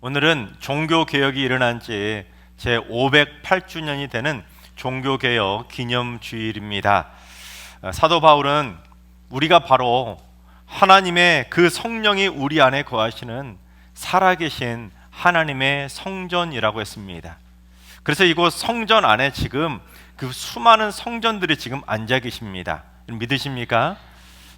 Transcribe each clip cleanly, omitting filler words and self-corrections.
오늘은 종교개혁이 일어난 지 제 508주년이 되는 종교개혁 기념주일입니다. 사도 바울은 우리가 바로 하나님의 그 성령이 우리 안에 거하시는 살아계신 하나님의 성전이라고 했습니다. 그래서 이곳 성전 안에 지금 그 수많은 성전들이 지금 앉아 계십니다. 믿으십니까?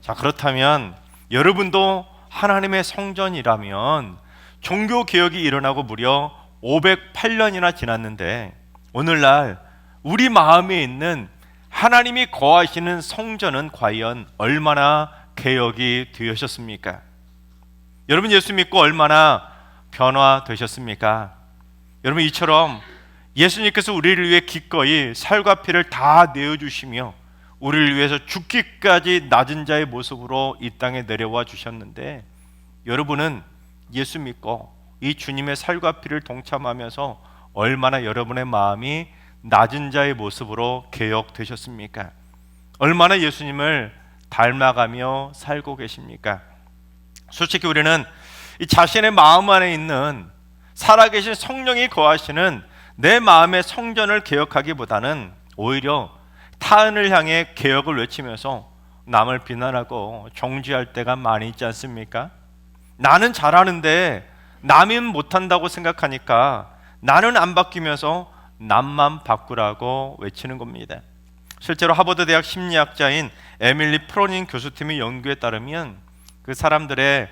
자, 그렇다면 여러분도 하나님의 성전이라면 종교개혁이 일어나고 무려 508년이나 지났는데 오늘날 우리 마음에 있는 하나님이 거하시는 성전은 과연 얼마나 개혁이 되셨습니까? 여러분, 예수 믿고 얼마나 변화되셨습니까? 여러분, 이처럼 예수님께서 우리를 위해 기꺼이 살과 피를 다 내어주시며 우리를 위해서 죽기까지 낮은 자의 모습으로 이 땅에 내려와 주셨는데, 여러분은 예수 믿고 이 주님의 살과 피를 동참하면서 얼마나 여러분의 마음이 낮은 자의 모습으로 개혁되셨습니까? 얼마나 예수님을 닮아가며 살고 계십니까? 솔직히 우리는 이 자신의 마음 안에 있는 살아계신 성령이 거하시는 내 마음의 성전을 개혁하기보다는 오히려 타인을 향해 개혁을 외치면서 남을 비난하고 정죄할 때가 많이 있지 않습니까? 나는 잘하는데 남은 못한다고 생각하니까 나는 안 바뀌면서 남만 바꾸라고 외치는 겁니다. 실제로 하버드 대학 심리학자인 에밀리 프로닌 교수팀의 연구에 따르면 그 사람들의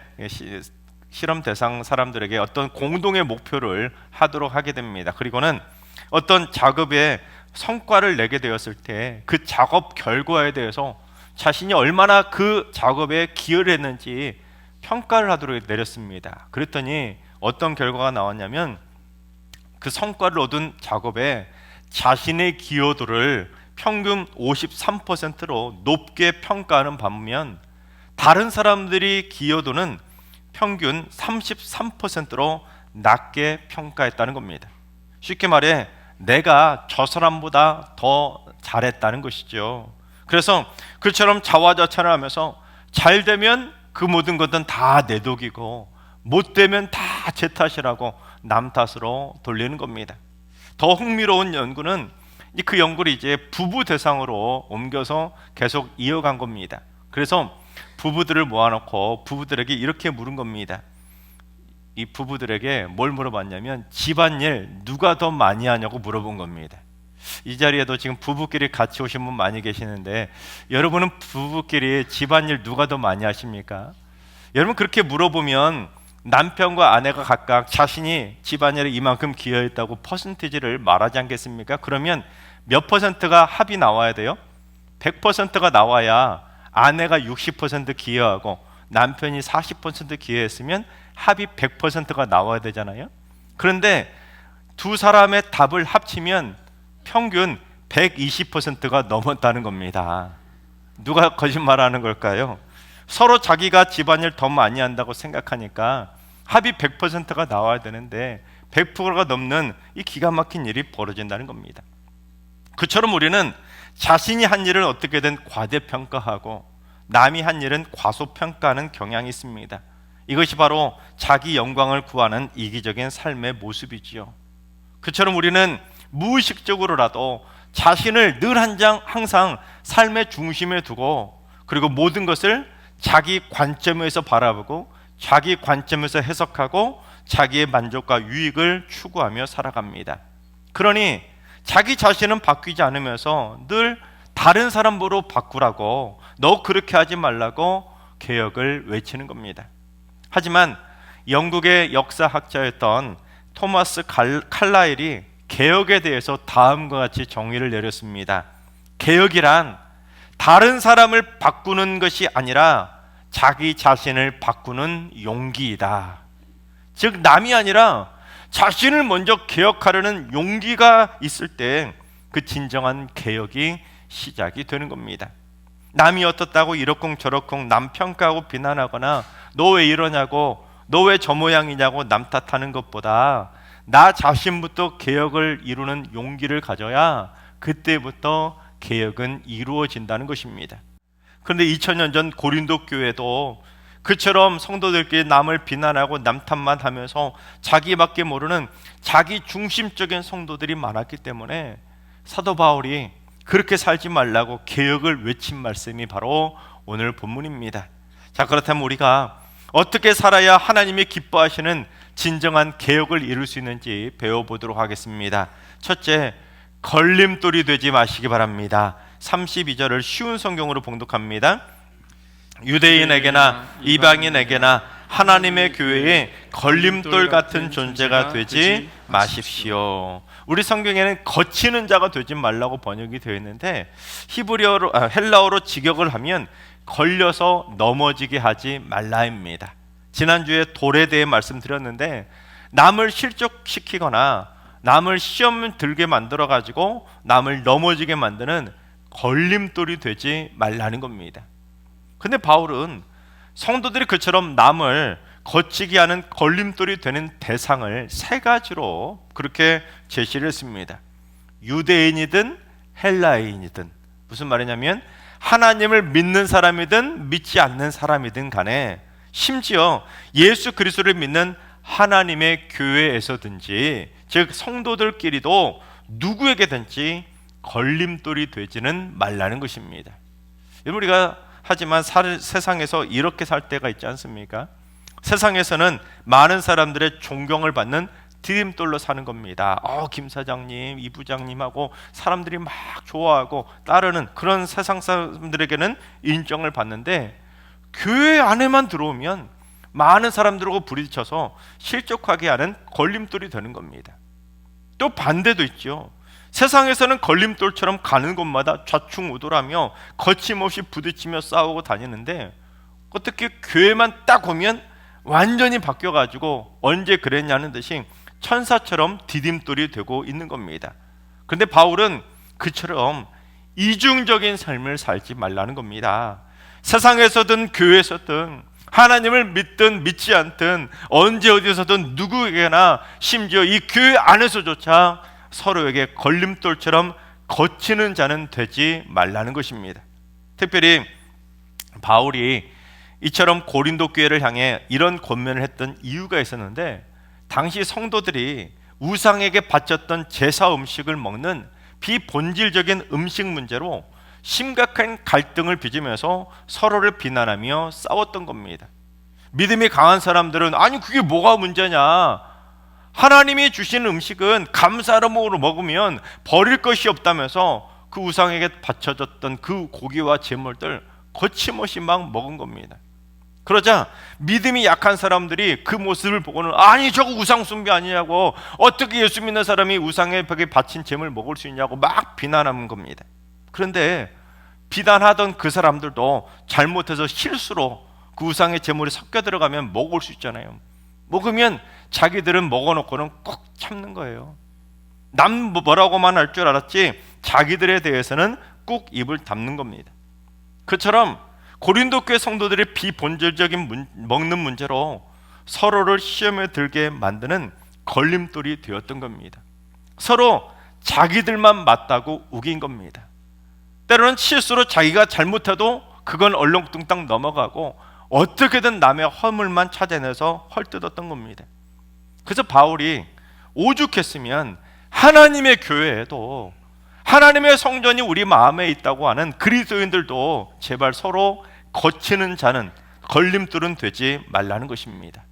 실험 대상 사람들에게 어떤 공동의 목표를 하도록 하게 됩니다. 그리고는 어떤 작업에 성과를 내게 되었을 때 그 작업 결과에 대해서 자신이 얼마나 그 작업에 기여를 했는지 평가를 하도록 내렸습니다. 그랬더니 어떤 결과가 나왔냐면 그 성과를 얻은 작업에 자신의 기여도를 평균 53%로 높게 평가하는 반면 다른 사람들이 기여도는 평균 33%로 낮게 평가했다는 겁니다. 쉽게 말해 내가 저 사람보다 더 잘했다는 것이죠. 그래서 그처럼 자화자찬을 하면서 잘 되면 그 모든 것은 다 내 덕이고 못 되면 다 제 탓이라고 남 탓으로 돌리는 겁니다. 더 흥미로운 연구는 그 연구를 이제 부부 대상으로 옮겨서 계속 이어간 겁니다. 그래서 부부들을 모아놓고 부부들에게 이렇게 물은 겁니다. 이 부부들에게 뭘 물어봤냐면 집안일 누가 더 많이 하냐고 물어본 겁니다. 이 자리에도 지금 부부끼리 같이 오신 분 많이 계시는데 여러분은 부부끼리 집안일 누가 더 많이 하십니까? 여러분, 그렇게 물어보면 남편과 아내가 각각 자신이 집안일에 이만큼 기여했다고 퍼센티지를 말하지 않겠습니까? 그러면 몇 퍼센트가 합이 나와야 돼요? 100%가 나와야 아내가 60% 기여하고 남편이 40% 기여했으면 합이 100%가 나와야 되잖아요. 그런데 두 사람의 답을 합치면 평균 120%가 넘었다는 겁니다. 누가 거짓말하는 걸까요? 서로 자기가 집안일 더 많이 한다고 생각하니까 합이 100%가 나와야 되는데 100%가 넘는 이 기가 막힌 일이 벌어진다는 겁니다. 그처럼 우리는 자신이 한 일을 어떻게든 과대평가하고 남이 한 일은 과소평가하는 경향이 있습니다. 이것이 바로 자기 영광을 구하는 이기적인 삶의 모습이지요. 그처럼 우리는 무의식적으로라도 자신을 늘 항상 삶의 중심에 두고 그리고 모든 것을 자기 관점에서 바라보고 자기 관점에서 해석하고 자기의 만족과 유익을 추구하며 살아갑니다. 그러니 자기 자신은 바뀌지 않으면서 늘 다른 사람으로 바꾸라고, 너 그렇게 하지 말라고 개혁을 외치는 겁니다. 하지만 영국의 역사학자였던 토마스 칼라일이 개혁에 대해서 다음과 같이 정의를 내렸습니다. 개혁이란 다른 사람을 바꾸는 것이 아니라 자기 자신을 바꾸는 용기이다. 즉, 남이 아니라 자신을 먼저 개혁하려는 용기가 있을 때 그 진정한 개혁이 시작이 되는 겁니다. 남이 어떻다고 이러쿵저러쿵 남 평가하고 비난하거나 너 왜 이러냐고, 너 왜 저 모양이냐고 남 탓하는 것보다 나 자신부터 개혁을 이루는 용기를 가져야 그때부터 개혁은 이루어진다는 것입니다. 그런데 2000년 전 고린도 교회도 그처럼 성도들끼리 남을 비난하고 남탓만 하면서 자기밖에 모르는 자기 중심적인 성도들이 많았기 때문에 사도 바울이 그렇게 살지 말라고 개혁을 외친 말씀이 바로 오늘 본문입니다. 자, 그렇다면 우리가 어떻게 살아야 하나님이 기뻐하시는 진정한 개혁을 이룰 수 있는지 배워보도록 하겠습니다. 첫째, 걸림돌이 되지 마시기 바랍니다. 32절을 쉬운 성경으로 봉독합니다. 유대인에게나 이방인에게나 하나님의 교회에 걸림돌 같은 존재가 되지 마십시오. 우리 성경에는 거치는 자가 되지 말라고 번역이 되어 있는데 헬라어로 직역을 하면 걸려서 넘어지게 하지 말라입니다. 지난주에 돌에 대해 말씀드렸는데 남을 실족시키거나 남을 시험 들게 만들어 가지고 남을 넘어지게 만드는 걸림돌이 되지 말라는 겁니다. 근데 바울은 성도들이 그처럼 남을 거치게 하는 걸림돌이 되는 대상을 세 가지로 그렇게 제시를 했습니다. 유대인이든 헬라인이든, 무슨 말이냐면 하나님을 믿는 사람이든 믿지 않는 사람이든 간에, 심지어 예수 그리스도를 믿는 하나님의 교회에서든지, 즉 성도들끼리도 누구에게든지 걸림돌이 되지는 말라는 것입니다. 우리가 하지만 세상에서 이렇게 살 때가 있지 않습니까? 세상에서는 많은 사람들의 존경을 받는 디딤돌로 사는 겁니다. 김 사장님, 이 부장님하고 사람들이 막 좋아하고 따르는 그런 세상 사람들에게는 인정을 받는데, 교회 안에만 들어오면 많은 사람들하고 부딪혀서 실족하게 하는 걸림돌이 되는 겁니다. 또 반대도 있죠. 세상에서는 걸림돌처럼 가는 곳마다 좌충우돌하며 거침없이 부딪히며 싸우고 다니는데, 어떻게 교회만 딱 오면 완전히 바뀌어가지고 언제 그랬냐는 듯이 천사처럼 디딤돌이 되고 있는 겁니다. 그런데 바울은 그처럼 이중적인 삶을 살지 말라는 겁니다. 세상에서든 교회에서든 하나님을 믿든 믿지 않든 언제 어디서든 누구에게나, 심지어 이 교회 안에서조차 서로에게 걸림돌처럼 거치는 자는 되지 말라는 것입니다. 특별히 바울이 이처럼 고린도 교회를 향해 이런 권면을 했던 이유가 있었는데, 당시 성도들이 우상에게 바쳤던 제사 음식을 먹는 비본질적인 음식 문제로 심각한 갈등을 빚으면서 서로를 비난하며 싸웠던 겁니다. 믿음이 강한 사람들은 아니 그게 뭐가 문제냐, 하나님이 주신 음식은 감사로 먹으면 버릴 것이 없다면서 그 우상에게 바쳐졌던 그 고기와 제물들 거침없이 막 먹은 겁니다. 그러자 믿음이 약한 사람들이 그 모습을 보고는 아니 저거 우상 숭배 아니냐고, 어떻게 예수 믿는 사람이 우상에 벽에 바친 제물 먹을 수 있냐고 막 비난하는 겁니다. 그런데 비난하던 그 사람들도 잘못해서 실수로 그 우상의 제물이 섞여 들어가면 먹을 수 있잖아요. 먹으면 자기들은 먹어놓고는 꼭 참는 거예요. 남 뭐라고만 할 줄 알았지 자기들에 대해서는 꼭 입을 닫는 겁니다. 그처럼 고린도 교회 성도들의 비본질적인 먹는 문제로 서로를 시험에 들게 만드는 걸림돌이 되었던 겁니다. 서로 자기들만 맞다고 우긴 겁니다. 때로는 실수로 자기가 잘못해도 그건 얼렁뚱땅 넘어가고 어떻게든 남의 허물만 찾아내서 헐뜯었던 겁니다. 그래서 바울이 오죽했으면 하나님의 교회에도, 하나님의 성전이 우리 마음에 있다고 하는 그리스도인들도 제발 서로 거치는 자는, 걸림돌은 되지 말라는 것입니다.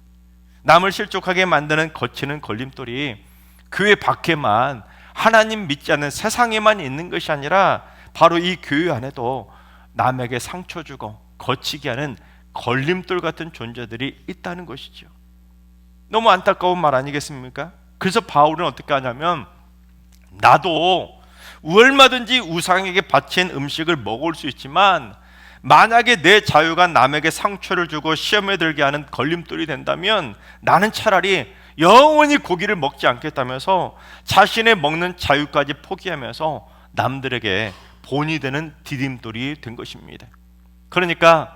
남을 실족하게 만드는 거치는 걸림돌이 교회 밖에만, 하나님 믿지 않는 세상에만 있는 것이 아니라 바로 이 교회 안에도 남에게 상처 주고 거치게 하는 걸림돌 같은 존재들이 있다는 것이죠. 너무 안타까운 말 아니겠습니까? 그래서 바울은 어떻게 하냐면, 나도 얼마든지 우상에게 바친 음식을 먹을 수 있지만 만약에 내 자유가 남에게 상처를 주고 시험에 들게 하는 걸림돌이 된다면 나는 차라리 영원히 고기를 먹지 않겠다면서 자신의 먹는 자유까지 포기하면서 남들에게 본이 되는 디딤돌이 된 것입니다. 그러니까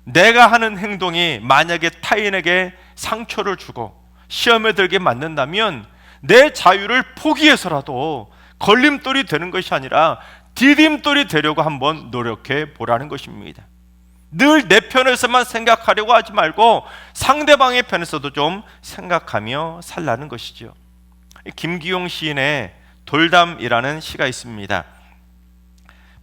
내가 하는 행동이 만약에 타인에게 상처를 주고 시험에 들게 만든다면 내 자유를 포기해서라도 걸림돌이 되는 것이 아니라 디딤돌이 되려고 한번 노력해 보라는 것입니다. 늘 내 편에서만 생각하려고 하지 말고 상대방의 편에서도 좀 생각하며 살라는 것이죠. 김기용 시인의 돌담이라는 시가 있습니다.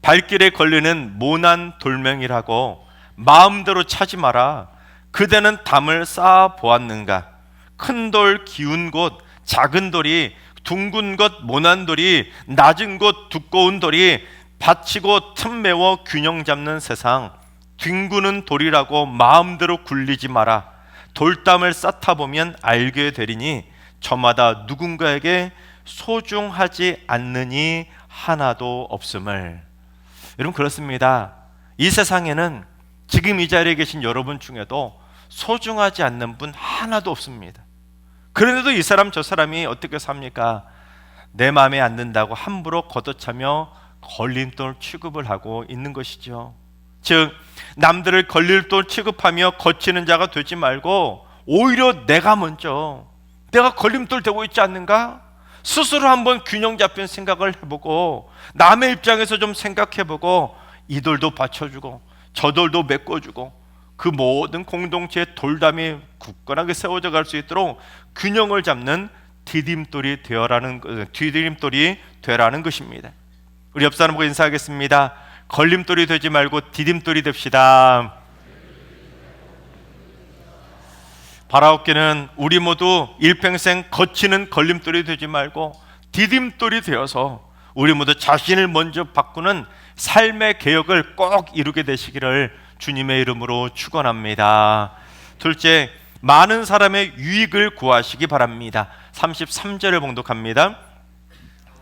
발길에 걸리는 모난 돌멩이라고 마음대로 차지 마라. 그대는 담을 쌓아 보았는가? 큰 돌 기운 곳, 작은 돌이, 둥근 것 모난 돌이, 낮은 곳 두꺼운 돌이, 받치고 틈 메워 균형 잡는 세상, 뒹구는 돌이라고 마음대로 굴리지 마라. 돌담을 쌓다 보면 알게 되리니 저마다 누군가에게 소중하지 않느니 하나도 없음을. 여러분, 그렇습니다. 이 세상에는 지금 이 자리에 계신 여러분 중에도 소중하지 않는 분 하나도 없습니다. 그런데도 이 사람 저 사람이 어떻게 삽니까? 내 마음에 안 든다고 함부로 걷어차며 걸림돌 취급을 하고 있는 것이죠. 즉, 남들을 걸림돌 취급하며 거치는 자가 되지 말고 오히려 내가 먼저, 내가 걸림돌 되고 있지 않는가? 스스로 한번 균형 잡힌 생각을 해보고 남의 입장에서 좀 생각해보고 이 돌도 받쳐주고 저 돌도 메꿔주고 그 모든 공동체의 돌담이 굳건하게 세워져 갈 수 있도록 균형을 잡는 디딤돌이 되라는 것입니다. 우리 옆 사람과 인사하겠습니다. 걸림돌이 되지 말고 디딤돌이 됩시다. 바라옵기는 우리 모두 일평생 거치는 걸림돌이 되지 말고 디딤돌이 되어서 우리 모두 자신을 먼저 바꾸는 삶의 개혁을 꼭 이루게 되시기를 주님의 이름으로 축원합니다. 둘째, 많은 사람의 유익을 구하시기 바랍니다. 33절을 봉독합니다.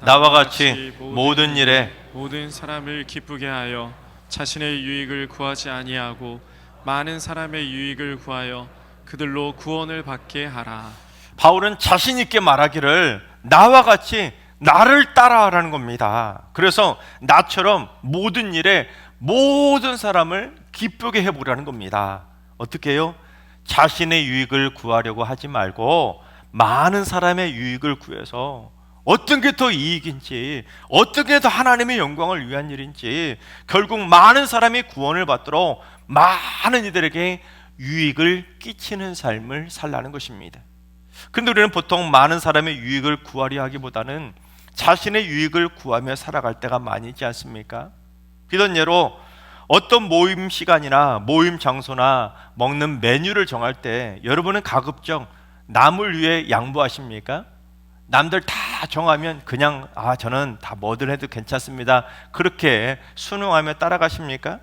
나와 같이 모든 일에 모든 사람을 기쁘게 하여 자신의 유익을 구하지 아니하고 많은 사람의 유익을 구하여 그들로 구원을 받게 하라. 바울은 자신 있게 말하기를 나와 같이 나를 따라하라는 겁니다. 그래서 나처럼 모든 일에 모든 사람을 기쁘게 해보라는 겁니다. 어떻게 해요? 자신의 유익을 구하려고 하지 말고 많은 사람의 유익을 구해서 어떤 게 더 이익인지, 어떤 게 더 하나님의 영광을 위한 일인지, 결국 많은 사람이 구원을 받도록 많은 이들에게 유익을 끼치는 삶을 살라는 것입니다. 그런데 우리는 보통 많은 사람의 유익을 구하려 하기보다는 자신의 유익을 구하며 살아갈 때가 많이지 않습니까? 이런 예로 어떤 모임 시간이나 모임 장소나 먹는 메뉴를 정할 때 여러분은 가급적 남을 위해 양보하십니까? 남들 다 정하면 그냥 저는 다 뭐든 해도 괜찮습니다, 그렇게 순응하며 따라가십니까?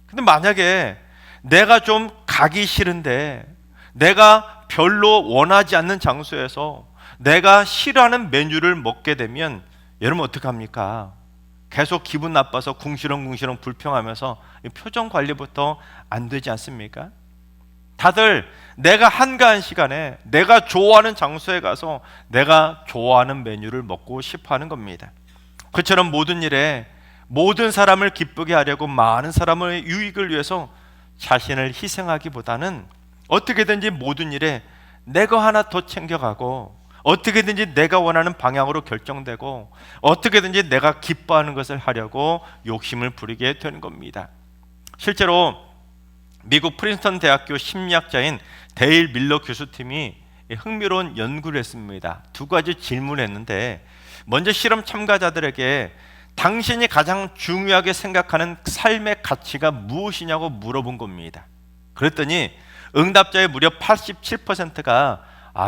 근데 만약에 내가 좀 가기 싫은데, 내가 별로 원하지 않는 장소에서 내가 싫어하는 메뉴를 먹게 되면 여러분 어떡합니까? 계속 기분 나빠서 궁시렁궁시렁 불평하면서 표정 관리부터 안 되지 않습니까? 다들 내가 한가한 시간에 내가 좋아하는 장소에 가서 내가 좋아하는 메뉴를 먹고 싶어 하는 겁니다. 그처럼 모든 일에 모든 사람을 기쁘게 하려고 많은 사람의 유익을 위해서 자신을 희생하기보다는 어떻게든지 모든 일에 내가 하나 더 챙겨가고 어떻게든지 내가 원하는 방향으로 결정되고 어떻게든지 내가 기뻐하는 것을 하려고 욕심을 부리게 되는 겁니다. 실제로 미국 프린스턴 대학교 심리학자인 데일 밀러 교수팀이 흥미로운 연구를 했습니다. 두 가지 질문을 했는데, 먼저 실험 참가자들에게 당신이 가장 중요하게 생각하는 삶의 가치가 무엇이냐고 물어본 겁니다. 그랬더니 응답자의 무려 87%가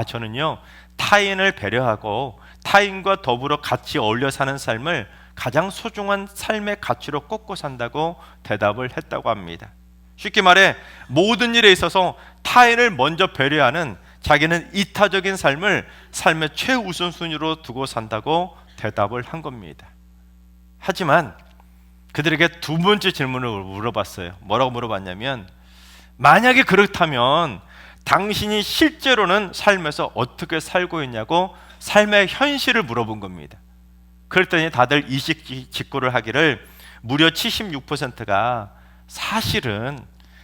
저는요 타인을 배려하고 타인과 더불어 같이 어울려 사는 삶을 가장 소중한 삶의 가치로 꼽고 산다고 대답을 했다고 합니다. 쉽게 말해 모든 일에 있어서 타인을 먼저 배려하는 자기는 이타적인 삶을 삶의 최우선순위로 두고 산다고 대답을 한 겁니다. 하지만 그들에게 두 번째 질문을 물어봤어요. 뭐라고 물어봤냐면, 만약에 그렇다면 당신이 실제로는 삶에서 어떻게 살고 있냐고 삶의 현실을 물어본 겁니다. 그랬더니 다들 이식직고를 하기를 무려 76%가 사실은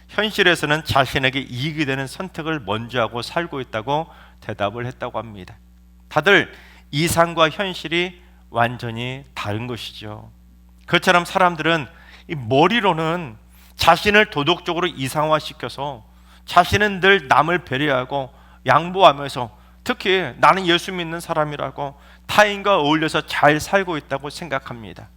현실에서는 자신에게 이익이 되는 선택을 먼저 하고 살고 있다고 대답을 했다고 합니다. 다들 이상과 현실이 완전히 다른 것이죠. 그것처럼 사람들은 이 머리로는 자신을 도덕적으로 이상화시켜서 자신은 늘 남을 배려하고 양보하면서 특히 나는 예수 믿는 사람이라고 타인과 어울려서 잘 살고 있다고 생각합니다.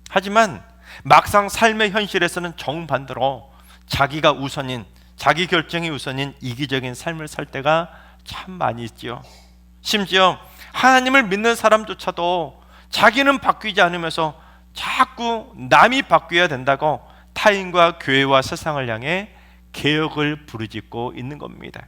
하지만 막상 삶의 현실에서는 정반대로 자기가 우선인, 자기 결정이 우선인 이기적인 삶을 살 때가 참 많이 있지요. 심지어 하나님을 믿는 사람조차도 자기는 바뀌지 않으면서 자꾸 남이 바뀌어야 된다고 타인과 교회와 세상을 향해 개혁을 부르짖고 있는 겁니다.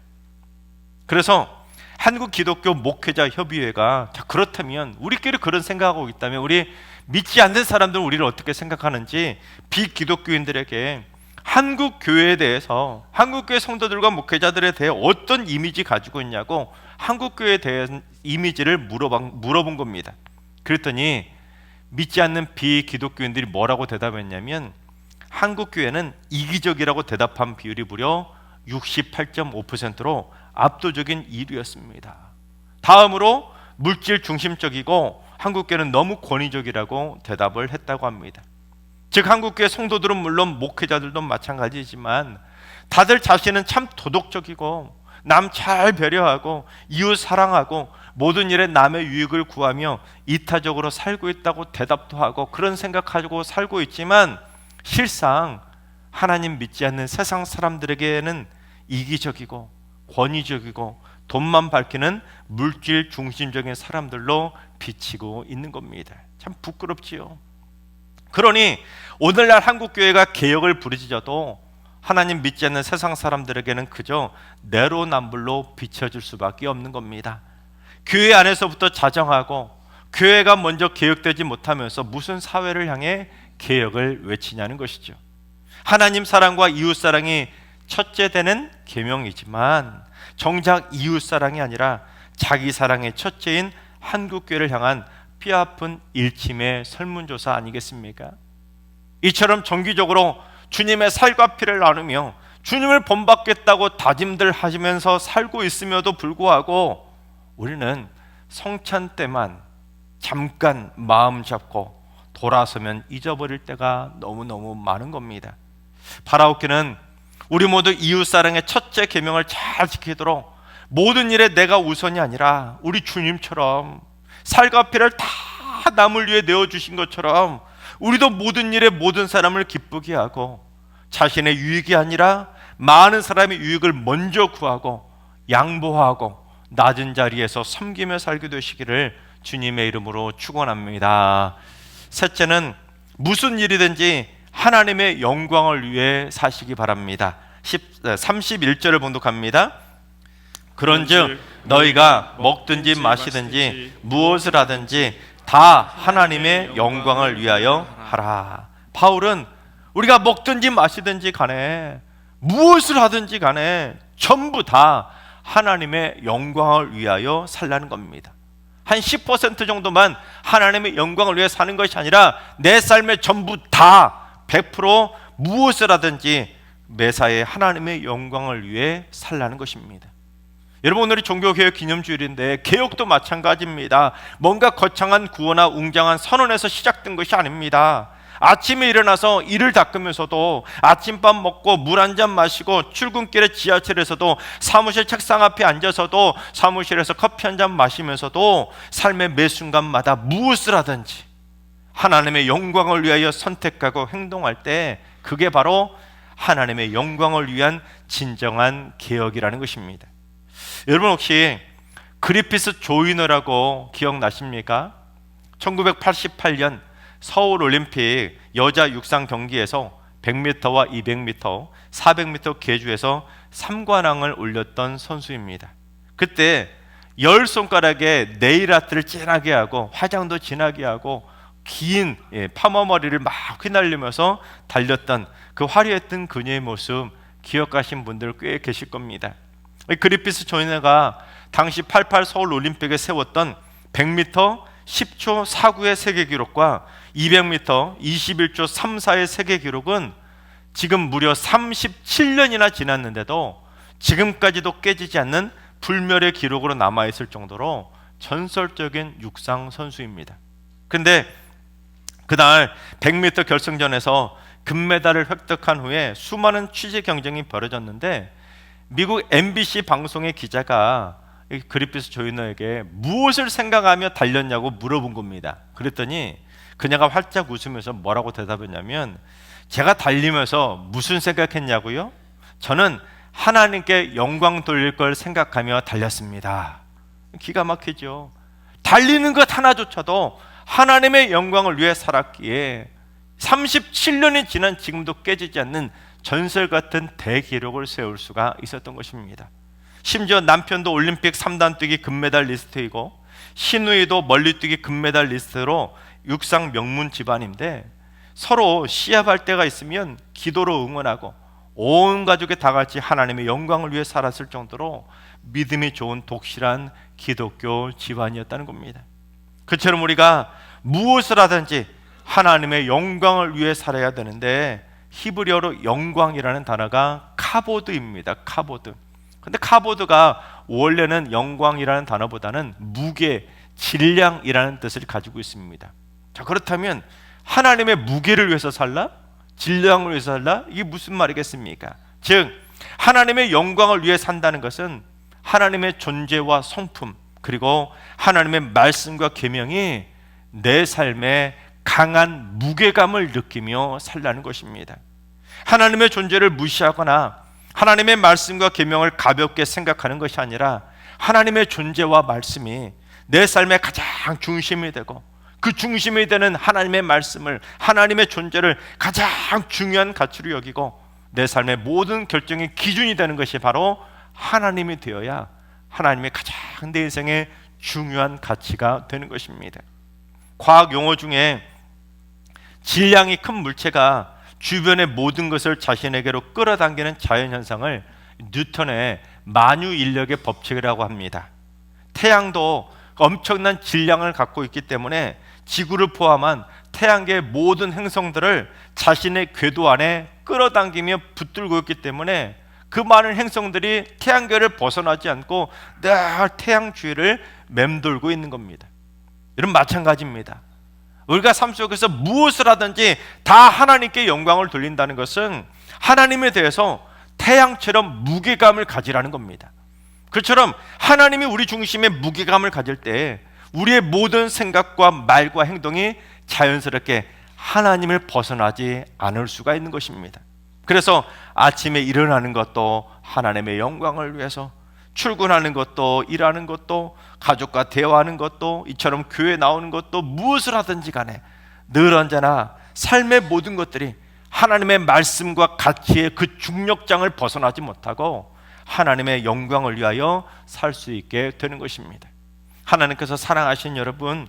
그래서 한국 기독교 목회자 협의회가 자, 그렇다면 우리끼리 그런 생각하고 있다면 우리 믿지 않는 사람들은 우리를 어떻게 생각하는지 비기독교인들에게 한국 교회에 대해서 한국 교회 성도들과 목회자들에 대해 어떤 이미지 가지고 있냐고 한국 교회에 대한 이미지를 물어본 겁니다. 그랬더니 믿지 않는 비기독교인들이 뭐라고 대답했냐면 한국 교회는 이기적이라고 대답한 비율이 무려 68.5%로 압도적인 1위였습니다. 다음으로 물질 중심적이고 한국교회는 너무 권위적이라고 대답을 했다고 합니다. 즉 한국교회 성도들은 물론 목회자들도 마찬가지지만 다들 자신은 참 도덕적이고 남 잘 배려하고 이웃 사랑하고 모든 일에 남의 유익을 구하며 이타적으로 살고 있다고 대답도 하고 그런 생각 가지고 살고 있지만 실상 하나님 믿지 않는 세상 사람들에게는 이기적이고 권위적이고 돈만 밝히는 물질 중심적인 사람들로 비치고 있는 겁니다. 참 부끄럽지요. 그러니 오늘날 한국교회가 개혁을 부르짖어도 하나님 믿지 않는 세상 사람들에게는 그저 내로남불로 비춰질 수밖에 없는 겁니다. 교회 안에서부터 자정하고 교회가 먼저 개혁되지 못하면서 무슨 사회를 향해 개혁을 외치냐는 것이죠. 하나님 사랑과 이웃 사랑이 첫째 되는 계명이지만 정작 이웃 사랑이 아니라 자기 사랑의 첫째인 한국교회를 향한 뼈아픈 일침의 설문조사 아니겠습니까? 이처럼 정기적으로 주님의 살과 피를 나누며 주님을 본받겠다고 다짐들 하시면서 살고 있음에도 불구하고 우리는 성찬 때만 잠깐 마음 잡고 돌아서면 잊어버릴 때가 너무너무 많은 겁니다. 바라옵기는 우리 모두 이웃사랑의 첫째 계명을 잘 지키도록 모든 일에 내가 우선이 아니라 우리 주님처럼 살과 피를 다 남을 위해 내어주신 것처럼 우리도 모든 일에 모든 사람을 기쁘게 하고 자신의 유익이 아니라 많은 사람의 유익을 먼저 구하고 양보하고 낮은 자리에서 섬기며 살게 되시기를 주님의 이름으로 축원합니다. 셋째는 무슨 일이든지 하나님의 영광을 위해 사시기 바랍니다. 31절을 봉독합니다. 그런즉 너희가 먹든지 마시든지 무엇을 하든지 다 하나님의 영광을 위하여 하라. 바울은 우리가 먹든지 마시든지 간에 무엇을 하든지 간에 전부 다 하나님의 영광을 위하여 살라는 겁니다. 한 10% 정도만 하나님의 영광을 위해 사는 것이 아니라 내 삶의 전부 다 100% 무엇을 하든지 매사에 하나님의 영광을 위해 살라는 것입니다. 여러분, 오늘이 종교개혁 기념주일인데 개혁도 마찬가지입니다. 뭔가 거창한 구호나 웅장한 선언에서 시작된 것이 아닙니다. 아침에 일어나서 이를 닦으면서도 아침밥 먹고 물 한 잔 마시고 출근길에 지하철에서도 사무실 책상 앞에 앉아서도 사무실에서 커피 한 잔 마시면서도 삶의 매 순간마다 무엇을 하든지 하나님의 영광을 위하여 선택하고 행동할 때 그게 바로 하나님의 영광을 위한 진정한 개혁이라는 것입니다. 여러분 혹시 그리피스 조이너라고 기억나십니까? 1988년 서울올림픽 여자 육상 경기에서 100m와 200m, 400m 계주에서 3관왕을 올렸던 선수입니다. 그때 10손가락에 네일아트를 진하게 하고 화장도 진하게 하고 긴 파마머리를 막 휘날리면서 달렸던 그 화려했던 그녀의 모습 기억하신 분들 꽤 계실 겁니다. 그리피스 조이너가 당시 88 서울올림픽에 세웠던 100m 10초 49의 세계 기록과 200m 21초 34의 세계 기록은 지금 무려 37년이나 지났는데도 지금까지도 깨지지 않는 불멸의 기록으로 남아있을 정도로 전설적인 육상 선수입니다. 그런데 그날 100m 결승전에서 금메달을 획득한 후에 수많은 취재 경쟁이 벌어졌는데 미국 MBC 방송의 기자가 그리피스 조이너에게 무엇을 생각하며 달렸냐고 물어본 겁니다. 그랬더니 그녀가 활짝 웃으면서 뭐라고 대답했냐면, 제가 달리면서 무슨 생각했냐고요? 저는 하나님께 영광 돌릴 걸 생각하며 달렸습니다. 기가 막히죠. 달리는 것 하나조차도 하나님의 영광을 위해 살았기에 37년이 지난 지금도 깨지지 않는 전설 같은 대기록을 세울 수가 있었던 것입니다. 심지어 남편도 올림픽 3단 뛰기 금메달리스트이고 시누이도 멀리뛰기 금메달리스트로 육상 명문 집안인데 서로 시합할 때가 있으면 기도로 응원하고 온 가족이 다 같이 하나님의 영광을 위해 살았을 정도로 믿음이 좋은 독실한 기독교 집안이었다는 겁니다. 그처럼 우리가 무엇을 하든지 하나님의 영광을 위해 살아야 되는데 히브리어로 영광이라는 단어가 카보드입니다. 카보드. 근데 카보드가 원래는 영광이라는 단어보다는 무게, 질량이라는 뜻을 가지고 있습니다. 자, 그렇다면 하나님의 무게를 위해서 살라? 질량을 위해서 살라? 이게 무슨 말이겠습니까? 즉 하나님의 영광을 위해 산다는 것은 하나님의 존재와 성품, 그리고 하나님의 말씀과 계명이 내 삶에 강한 무게감을 느끼며 살라는 것입니다. 하나님의 존재를 무시하거나 하나님의 말씀과 계명을 가볍게 생각하는 것이 아니라 하나님의 존재와 말씀이 내 삶의 가장 중심이 되고 그 중심이 되는 하나님의 말씀을, 하나님의 존재를 가장 중요한 가치로 여기고 내 삶의 모든 결정의 기준이 되는 것이 바로 하나님이 되어야 하나님의 가장 내 인생의 중요한 가치가 되는 것입니다. 과학 용어 중에 질량이 큰 물체가 주변의 모든 것을 자신에게로 끌어당기는 자연현상을 뉴턴의 만유인력의 법칙이라고 합니다. 태양도 엄청난 질량을 갖고 있기 때문에 지구를 포함한 태양계의 모든 행성들을 자신의 궤도 안에 끌어당기며 붙들고 있기 때문에 그 많은 행성들이 태양계를 벗어나지 않고 늘 태양 주위를 맴돌고 있는 겁니다. 이런 마찬가지입니다. 우리가 삶 속에서 무엇을 하든지 다 하나님께 영광을 돌린다는 것은 하나님에 대해서 태양처럼 무게감을 가지라는 겁니다. 그처럼 하나님이 우리 중심에 무게감을 가질 때 우리의 모든 생각과 말과 행동이 자연스럽게 하나님을 벗어나지 않을 수가 있는 것입니다. 그래서 아침에 일어나는 것도 하나님의 영광을 위해서, 출근하는 것도, 일하는 것도, 가족과 대화하는 것도, 이처럼 교회 나오는 것도, 무엇을 하든지 간에 늘 언제나 삶의 모든 것들이 하나님의 말씀과 가치의 그 중력장을 벗어나지 못하고 하나님의 영광을 위하여 살 수 있게 되는 것입니다. 하나님께서 사랑하신 여러분,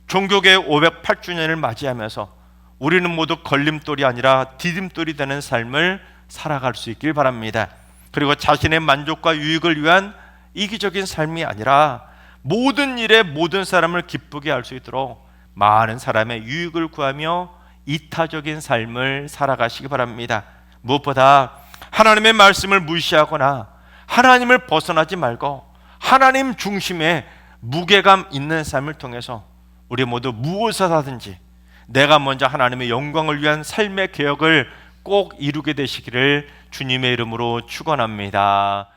종교개혁 508주년을 맞이하면서 우리는 모두 걸림돌이 아니라 디딤돌이 되는 삶을 살아갈 수 있길 바랍니다. 그리고 자신의 만족과 유익을 위한 이기적인 삶이 아니라 모든 일에 모든 사람을 기쁘게 할 수 있도록 많은 사람의 유익을 구하며 이타적인 삶을 살아가시기 바랍니다. 무엇보다 하나님의 말씀을 무시하거나 하나님을 벗어나지 말고 하나님 중심의 무게감 있는 삶을 통해서 우리 모두 무엇을 하든지 내가 먼저 하나님의 영광을 위한 삶의 개혁을 꼭 이루게 되시기를 주님의 이름으로 축원합니다.